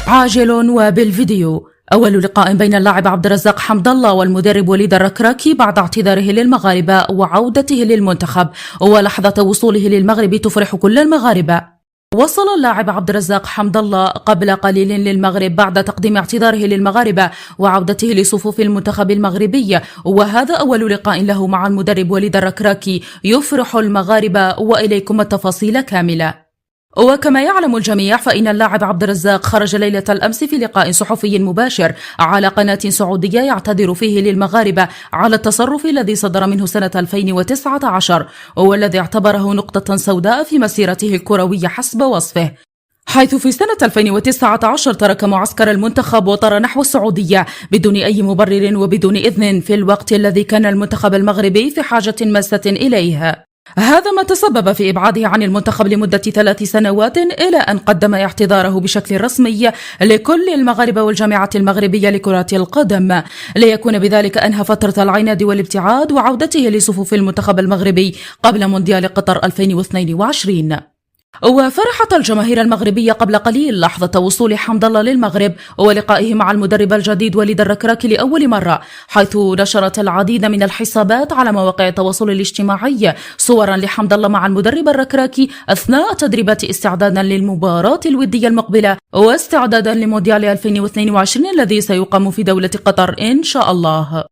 عاجل وبالفيديو. أول لقاء بين اللاعب عبد الرزاق حمد الله والمدرب وليد الركراكي بعد اعتذاره للمغاربة وعودته للمنتخب، ولحظة وصوله للمغرب تفرح كل المغاربة. وصل اللاعب عبد الرزاق حمد الله قبل قليل للمغرب بعد تقديم اعتذاره للمغاربة وعودته لصفوف المنتخب المغربي، وهذا أول لقاء له مع المدرب وليد الركراكي يفرح المغاربة، وإليكم التفاصيل كاملة. وكما يعلم الجميع فإن اللاعب عبد الرزاق خرج ليلة الأمس في لقاء صحفي مباشر على قناة سعودية يعتذر فيه للمغاربة على التصرف الذي صدر منه سنة 2019، والذي اعتبره نقطة سوداء في مسيرته الكروية حسب وصفه، حيث في سنة 2019 ترك معسكر المنتخب وطار نحو السعودية بدون أي مبرر وبدون إذن، في الوقت الذي كان المنتخب المغربي في حاجة ماسة إليه. هذا ما تسبب في إبعاده عن المنتخب لمدة 3 سنوات، إلى أن قدم اعتذاره بشكل رسمي لكل المغاربة والجامعة المغربية لكرة القدم، ليكون بذلك أنهى فترة العناد والابتعاد وعودته لصفوف المنتخب المغربي قبل مونديال قطر 2022. وفرحت الجماهير المغربية قبل قليل لحظة وصول حمد الله للمغرب ولقائه مع المدرب الجديد وليد الركراكي لأول مرة، حيث نشرت العديد من الحسابات على مواقع التواصل الاجتماعي صورا لحمد الله مع المدرب الركراكي أثناء تدريبات استعدادا للمباراة الودية المقبلة واستعدادا لمونديال 2022 الذي سيقام في دولة قطر إن شاء الله.